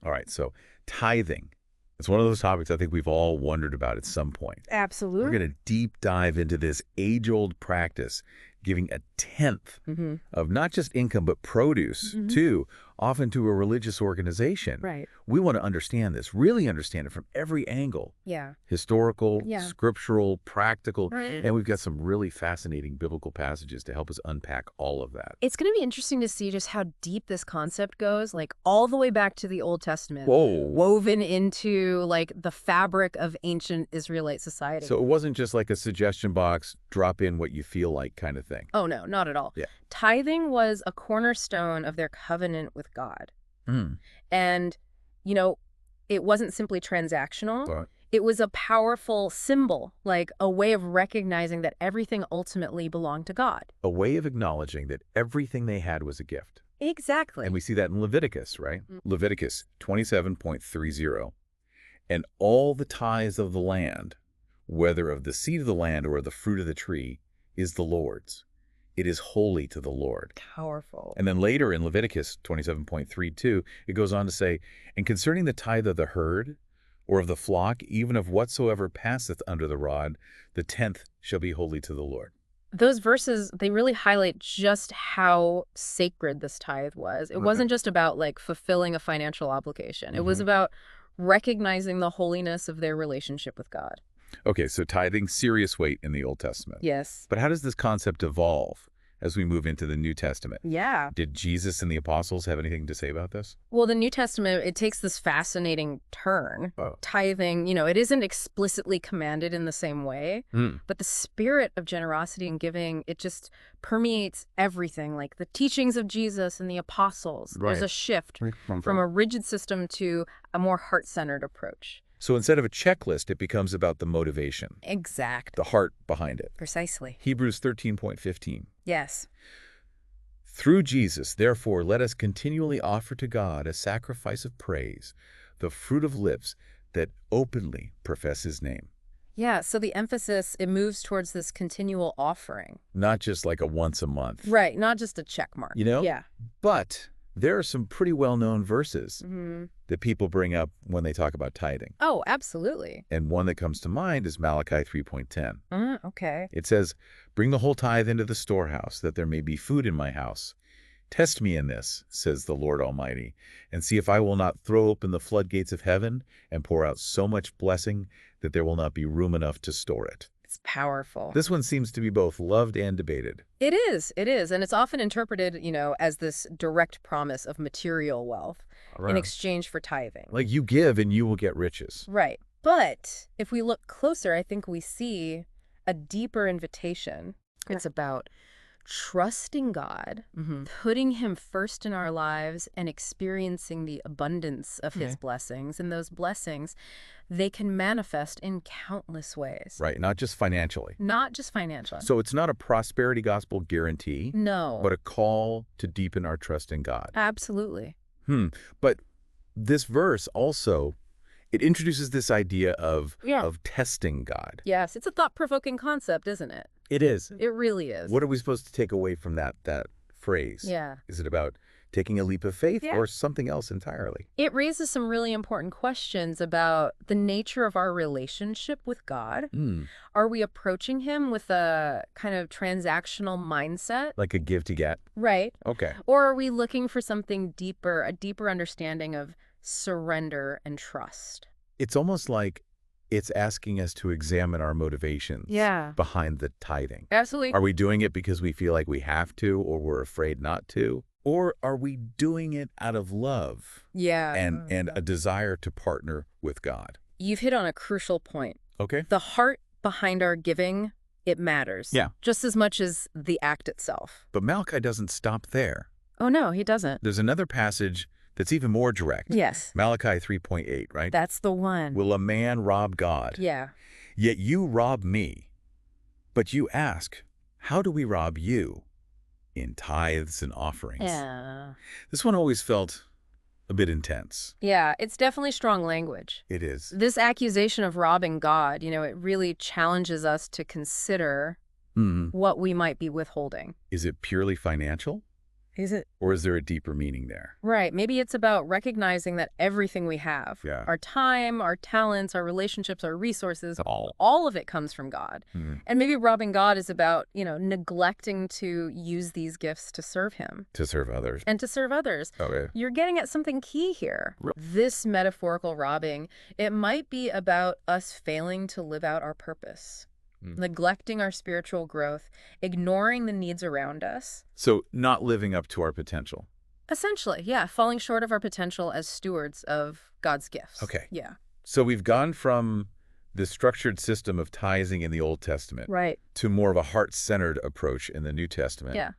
All right, so tithing. It's one of those topics I think we've all wondered about at some point. We're Absolutely. going to deep dive into this age-old practice, giving a tenth Mm-hmm. of not just income, but produce, Mm-hmm. too, often to a religious organization. Right. We want to understand this, really understand it from every angle. Yeah. Historical, Yeah. scriptural, practical, Right. and we've got some really fascinating biblical passages to help us unpack all of that. It's going to be interesting to see just how deep this concept goes, like all the way back to the Old Testament, Whoa. woven into like the fabric of ancient Israelite society. So it wasn't just like a suggestion box, drop in what you feel like kind of thing. Oh, no, not at all. Yeah. Tithing was a cornerstone of their covenant with God. Mm. And, you know, it wasn't simply transactional. But It was a powerful symbol, like a way of recognizing that everything ultimately belonged to God. a way of acknowledging that everything they had was a gift. Exactly. And we see that in Leviticus, right? Mm. Leviticus 27.30. And all the tithes of the land, whether of the seed of the land or of the fruit of the tree, is the Lord's. It is holy to the Lord. Powerful. And then later in Leviticus 27.32, it goes on to say, and concerning the tithe of the herd, or of the flock, even of whatsoever passeth under the rod, the tenth shall be holy to the Lord. Those verses, they really highlight just how sacred this tithe was. It Okay. wasn't just about like fulfilling a financial obligation. It was about recognizing the holiness of their relationship with God. Okay, so tithing, serious weight in the Old Testament. Yes. But how does this concept evolve as we move into the New Testament? Yeah. Did Jesus and the apostles have anything to say about this? Well, the New Testament, it takes this fascinating turn. Oh. Tithing, it isn't explicitly commanded in the same way, but the spirit of generosity and giving, it just permeates everything, like the teachings of Jesus and the apostles. There's Right. a shift from a rigid system to a more heart-centered approach. So instead of a checklist, it becomes about the motivation, Exact. the heart behind it. Precisely. Hebrews 13.15. Yes. Through Jesus, therefore, let us continually offer to God a sacrifice of praise, the fruit of lips that openly profess his name. Yeah, so the emphasis, it moves towards this continual offering. Not just like a once a month. Right, not just a check mark. You know? Yeah. But there are some pretty well-known verses Mm-hmm. that people bring up when they talk about tithing. Oh, absolutely. And one that comes to mind is Malachi 3.10. Okay. It says, bring the whole tithe into the storehouse, that there may be food in my house. Test me in this, says the Lord Almighty, and see if I will not throw open the floodgates of heaven and pour out so much blessing that there will not be room enough to store it. It's powerful. This one seems to be both loved and debated. It is. And it's often interpreted, as this direct promise of material wealth in exchange for tithing. Like you give and you will get riches. Right. But if we look closer, I think we see a deeper invitation. It's about trusting God, putting him first in our lives, and experiencing the abundance of his blessings. And those blessings, they can manifest in countless ways. Right, not just financially. Not just financial. So it's not a prosperity gospel guarantee, No. but a call to deepen our trust in God. Absolutely. But this verse also, it introduces this idea of testing God. Yes, it's a thought-provoking concept, isn't it? It is. It really is. What are we supposed to take away from that phrase? Yeah. Is it about taking a leap of faith Yeah. or something else entirely? It raises some really important questions about the nature of our relationship with God. Are we approaching him with a kind of transactional mindset? Like a give to get? Right. Okay. Or are we looking for something deeper, a deeper understanding of surrender and trust? It's almost like it's asking us to examine our motivations behind the tithing. Absolutely. Are we doing it because we feel like we have to or we're afraid not to? Or are we doing it out of love and a desire to partner with God? You've hit on a crucial point. Okay. The heart behind our giving, it matters. Yeah. Just as much as the act itself. But Malachi doesn't stop there. Oh, no, he doesn't. There's another passage that's even more direct. Yes. Malachi 3.8, right? That's the one. Will a man rob God? Yeah. Yet you rob me. But you ask, how do we rob you? In tithes and offerings. Yeah. This one always felt a bit intense. Yeah, it's definitely strong language. It is. This accusation of robbing God, it really challenges us to consider what we might be withholding. Is it purely financial? Is it? Or is there a deeper meaning there? Right. Maybe it's about recognizing that everything we have, Yeah. our time, our talents, our relationships, our resources, All. all of it comes from God. Hmm. And maybe robbing God is about, neglecting to use these gifts to serve him To serve others. and to serve others. Okay. You're getting at something key here. This metaphorical robbing, it might be about us failing to live out our purpose. Neglecting our spiritual growth, ignoring the needs around us. So not living up to our potential. Essentially, yeah, falling short of our potential as stewards of God's gifts. Okay. Yeah. So we've gone from the structured system of tithing in the Old Testament Right. to more of a heart-centered approach in the New Testament. Yeah.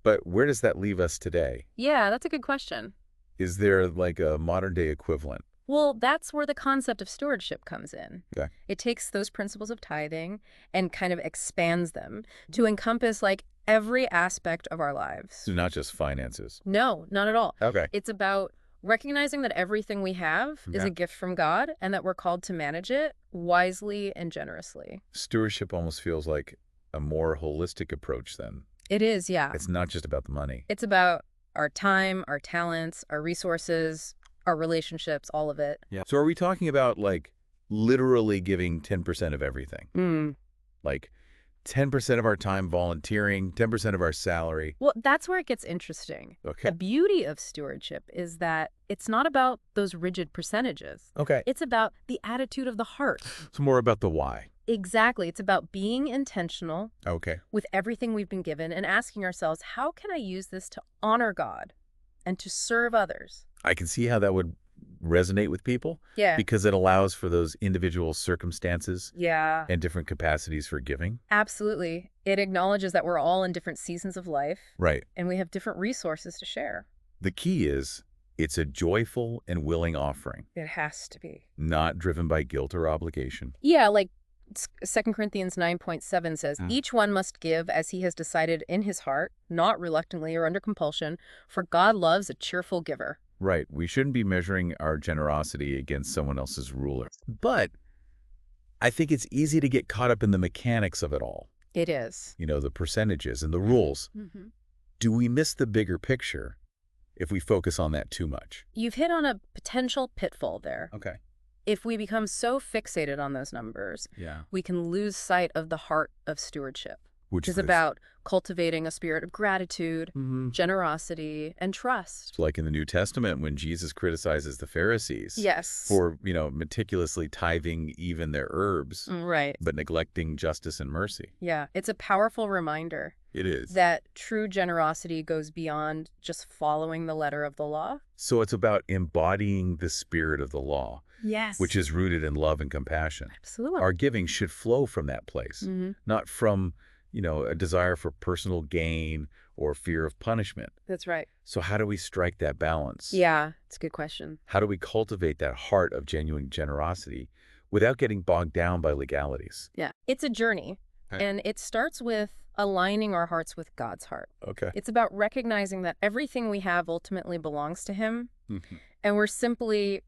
But where does that leave us today? Yeah, that's a good question. Is there like a modern-day equivalent? Well, that's where the concept of stewardship comes in. Okay. It takes those principles of tithing and kind of expands them to encompass like every aspect of our lives. So not just finances. No, not at all. Okay. It's about recognizing that everything we have is Yeah. a gift from God and that we're called to manage it wisely and generously. Stewardship almost feels like a more holistic approach then. It is, yeah. It's not just about the money. It's about our time, our talents, our resources, our relationships, all of it. Yeah. So are we talking about like literally giving 10% of everything? Like 10% of our time volunteering, 10% of our salary? Well, that's where it gets interesting. Okay. The beauty of stewardship is that it's not about those rigid percentages. Okay. It's about the attitude of the heart. It's more about the why. Exactly. It's about being intentional Okay. with everything we've been given and asking ourselves, how can I use this to honor God and to serve others? I can see how that would resonate with people Yeah. because it allows for those individual circumstances Yeah. and different capacities for giving. Absolutely. It acknowledges that we're all in different seasons of life Right. and we have different resources to share. The key is it's a joyful and willing offering, It has to be. not driven by guilt or obligation. Yeah, like 2 Corinthians 9:7 says, each one must give as he has decided in his heart, not reluctantly or under compulsion, for God loves a cheerful giver. Right. We shouldn't be measuring our generosity against someone else's ruler. But I think it's easy to get caught up in the mechanics of it all. It is. The percentages and the rules. Mm-hmm. Do we miss the bigger picture if we focus on that too much? You've hit on a potential pitfall there. Okay. If we become so fixated on those numbers, Yeah. we can lose sight of the heart of stewardship, which is is about cultivating a spirit of gratitude, Mhm. generosity, and trust. Like in the New Testament when Jesus criticizes the Pharisees Yes. for, meticulously tithing even their herbs, Right. but neglecting justice and mercy. Yeah. It's a powerful reminder It is. that true generosity goes beyond just following the letter of the law. So it's about embodying the spirit of the law, Yes. which is rooted in love and compassion. Absolutely. Our giving should flow from that place, not from, a desire for personal gain or fear of punishment. That's right. So how do we strike that balance? Yeah, it's a good question. How do we cultivate that heart of genuine generosity without getting bogged down by legalities? Yeah. It's a journey, Okay. and it starts with aligning our hearts with God's heart. Okay. It's about recognizing that everything we have ultimately belongs to Him, and we're simply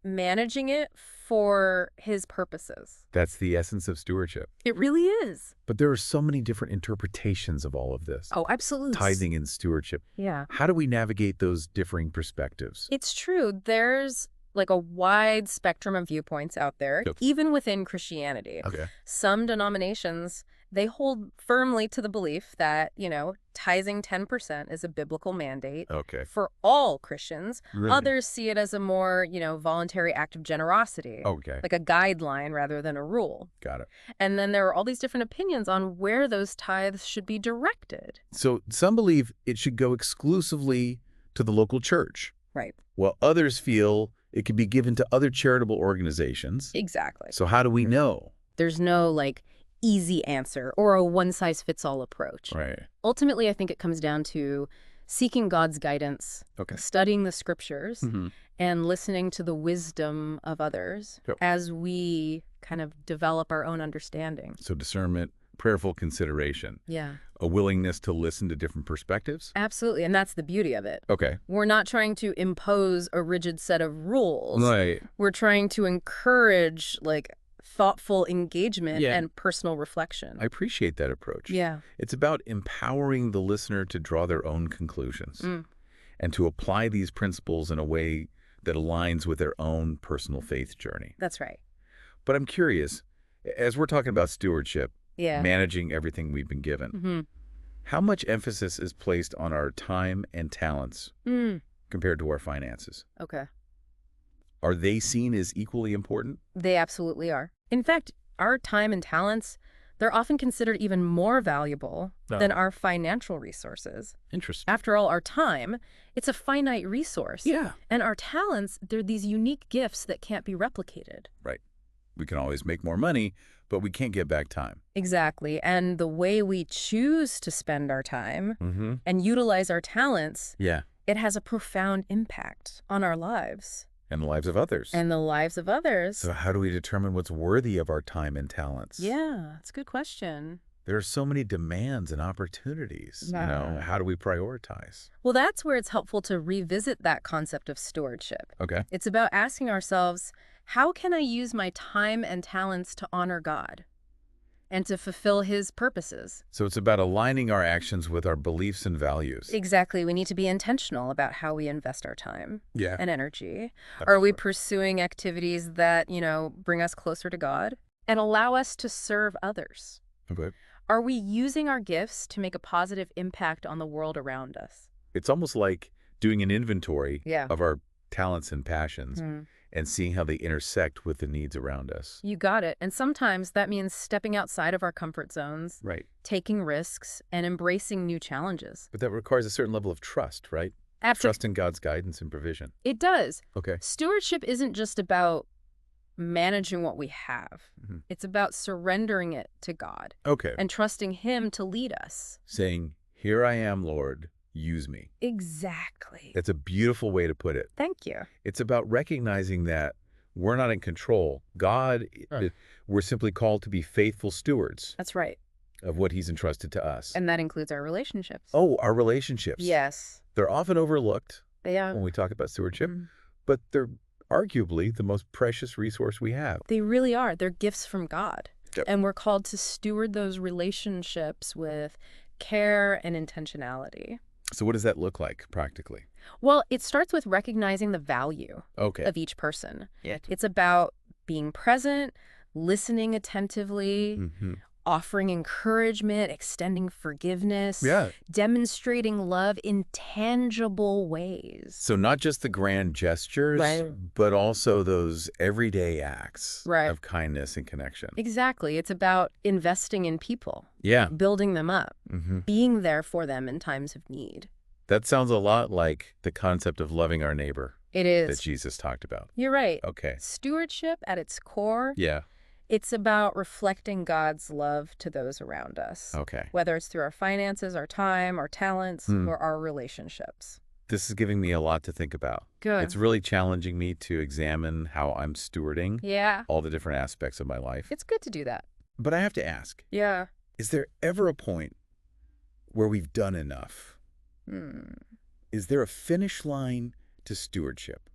managing it for His purposes. That's the essence of stewardship. It really is. But there are so many different interpretations of all of this. Oh, absolutely. Tithing and stewardship. Yeah. How do we navigate those differing perspectives? It's true. There's like a wide spectrum of viewpoints out there, Yep. even within Christianity. Okay. Some denominations, they hold firmly to the belief that, tithing 10% is a biblical mandate Okay. for all Christians. Really? Others see it as a more, voluntary act of generosity, Okay. like a guideline rather than a rule. Got it. And then there are all these different opinions on where those tithes should be directed. So some believe it should go exclusively to the local church, Right. while others feel it could be given to other charitable organizations. Exactly. So how do we know? There's no easy answer or a one-size-fits-all approach. Right. Ultimately, I think it comes down to seeking God's guidance, Okay. studying the scriptures, Mhm. and listening to the wisdom of others Yep. as we kind of develop our own understanding. So discernment, prayerful consideration, Yeah, a willingness to listen to different perspectives. absolutely. And that's the beauty of it. Okay. We're not trying to impose a rigid set of rules. Right. We're trying to encourage thoughtful engagement Yeah. and personal reflection. I appreciate that approach. Yeah. It's about empowering the listener to draw their own conclusions and to apply these principles in a way that aligns with their own personal faith journey. That's right. But I'm curious, as we're talking about stewardship, Yeah. managing everything we've been given, how much emphasis is placed on our time and talents compared to our finances? Okay. Are they seen as equally important? They absolutely are. In fact, our time and talents, they're often considered even more valuable than our financial resources. Interesting. After all, our time, it's a finite resource. Yeah. And our talents, they're these unique gifts that can't be replicated. Right. We can always make more money, but we can't get back time. Exactly. And the way we choose to spend our time and utilize our talents, Yeah. it has a profound impact on our lives. And the lives of others. And the lives of others. So how do we determine what's worthy of our time and talents? Yeah, that's a good question. There are so many demands and opportunities. How do we prioritize? Well, that's where it's helpful to revisit that concept of stewardship. Okay. It's about asking ourselves, how can I use my time and talents to honor God and to fulfill His purposes? So it's about aligning our actions with our beliefs and values. Exactly. We need to be intentional about how we invest our time Yeah. and energy. Are we pursuing activities that, bring us closer to God and allow us to serve others? Okay. Are we using our gifts to make a positive impact on the world around us? It's almost like doing an inventory Yeah. of our talents and passions and seeing how they intersect with the needs around us. You got it. And sometimes that means stepping outside of our comfort zones, Right. taking risks, and embracing new challenges. But that requires a certain level of trust, right? Trust in God's guidance and provision. It does. Okay. Stewardship isn't just about managing what we have. It's about surrendering it to God Okay. and trusting Him to lead us. Saying, "Here I am, Lord, use me." Exactly. That's a beautiful way to put it. Thank you. It's about recognizing that we're not in control. God, we're simply called to be faithful stewards That's right. of what He's entrusted to us. And that includes our relationships. Oh, our relationships. Yes. They're often overlooked They are. when we talk about stewardship, but they're arguably the most precious resource we have. They really are. They're gifts from God. Yep. And we're called to steward those relationships with care and intentionality. So what does that look like practically? Well, it starts with recognizing the value Okay. of each person. Yeah. It's about being present, listening attentively, offering encouragement, extending forgiveness, Yeah. demonstrating love in tangible ways. So not just the grand gestures, Right. but also those everyday acts Right. of kindness and connection. Exactly. It's about investing in people, Yeah. building them up, being there for them in times of need. That sounds a lot like the concept of loving our neighbor It that is. Jesus talked about. You're right. Okay. Stewardship at its core, Yeah. it's about reflecting God's love to those around us. Okay. Whether it's through our finances, our time, our talents, or our relationships. This is giving me a lot to think about. Good. It's really challenging me to examine how I'm stewarding Yeah. all the different aspects of my life. It's good to do that. But I have to ask, Yeah. is there ever a point where we've done enough? Is there a finish line to stewardship?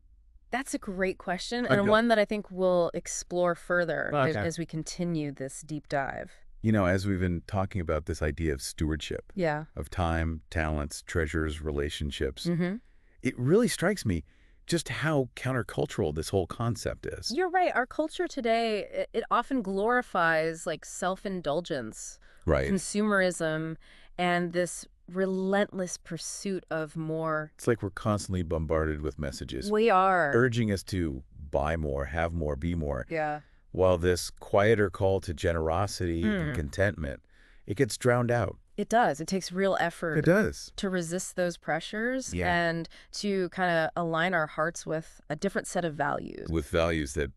That's a great question, Okay. and one that I think we'll explore further Okay. as we continue this deep dive. As we've been talking about this idea of stewardship, Yeah. of time, talents, treasures, relationships, Mm-hmm. it really strikes me just how countercultural this whole concept is. You're right. Our culture today, it often glorifies like self-indulgence, Right. consumerism, and this relentless pursuit of more. It's like we're constantly bombarded with messages We are. urging us to buy more, have more, be more, Yeah. while this quieter call to generosity and contentment, it gets drowned out. It does. It takes real effort It does. to resist those pressures Yeah. and to kind of align our hearts with a different set of values. With values that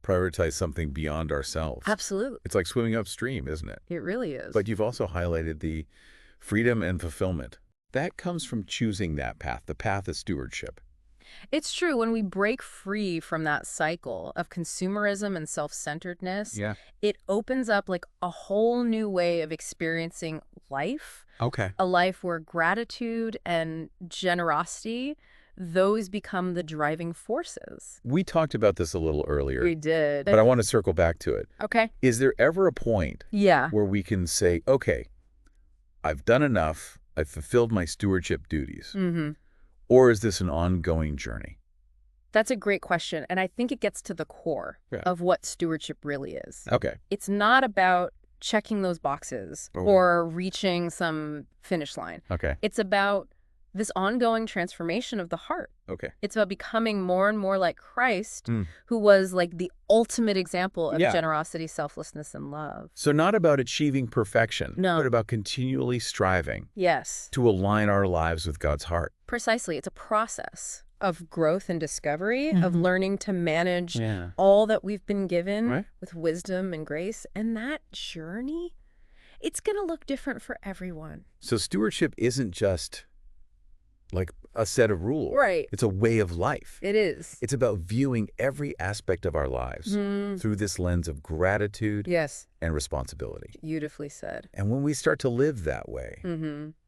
prioritize something beyond ourselves. Absolutely. It's like swimming upstream, isn't it? It really is. But you've also highlighted the freedom and fulfillment. That comes from choosing that path, the path of stewardship. It's true. When we break free from that cycle of consumerism and self-centeredness, Yeah. it opens up like a whole new way of experiencing life, Okay. a life where gratitude and generosity those become the driving forces. We talked about this a little earlier, We did. but I want to circle back to it. Okay. Is there ever a point Yeah. where we can say, okay, I've done enough, I've fulfilled my stewardship duties, or is this an ongoing journey? That's a great question, and I think it gets to the core of what stewardship really is. Okay. It's not about checking those boxes or reaching some finish line. Okay. It's about this ongoing transformation of the heart. Okay. It's about becoming more and more like Christ, who was like the ultimate example of generosity, selflessness, and love. So not about achieving perfection, No. but about continually striving Yes. to align our lives with God's heart. Precisely. It's a process of growth and discovery, of learning to manage Yeah. all that we've been given Right. with wisdom and grace. And that journey, it's going to look different for everyone. So stewardship isn't just like a set of rules. Right. It's a way of life. It is. It's about viewing every aspect of our lives through this lens of gratitude Yes. and responsibility. Beautifully said. And when we start to live that way,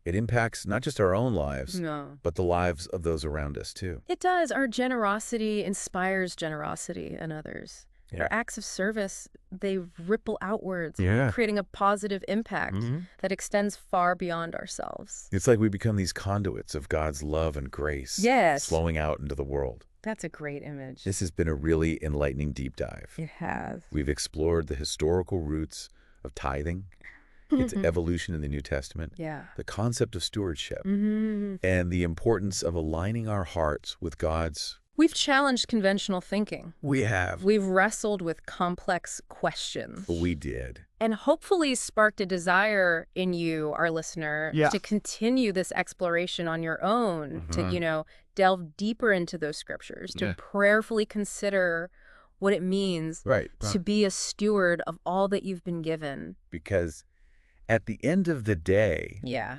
it impacts not just our own lives, No. but the lives of those around us too. It does. Our generosity inspires generosity in others. Yeah. Our acts of service, they ripple outwards, Yeah. creating a positive impact that extends far beyond ourselves. It's like we become these conduits of God's love and grace Yes. flowing out into the world. That's a great image. This has been a really enlightening deep dive. It has. We've explored the historical roots of tithing, its evolution in the New Testament, Yeah. the concept of stewardship, Mm-hmm. and the importance of aligning our hearts with God's. We've challenged conventional thinking. We have. We've wrestled with complex questions. We did. And hopefully sparked a desire in you, our listener, to continue this exploration on your own, to, delve deeper into those scriptures, to prayerfully consider what it means to be a steward of all that you've been given. Because at the end of the day, Yeah.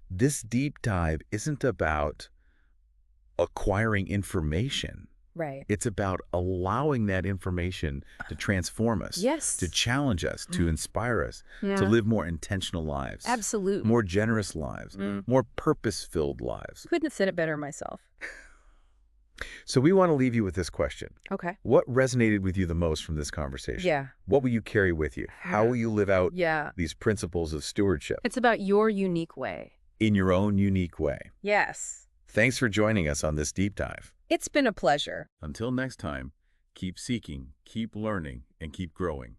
this deep dive isn't about acquiring information. Right. It's about allowing that information to transform us, Yes. to challenge us, to inspire us, to live more intentional lives, Absolutely. more generous lives, more purpose-filled lives. Couldn't have said it better myself. So we want to leave you with this question. Okay. What resonated with you the most from this conversation? Yeah. What will you carry with you? How will you live out Yeah. these principles of stewardship It's about your unique way. in your own unique way? Yes. Thanks for joining us on this deep dive. It's been a pleasure. Until next time, keep seeking, keep learning, and keep growing.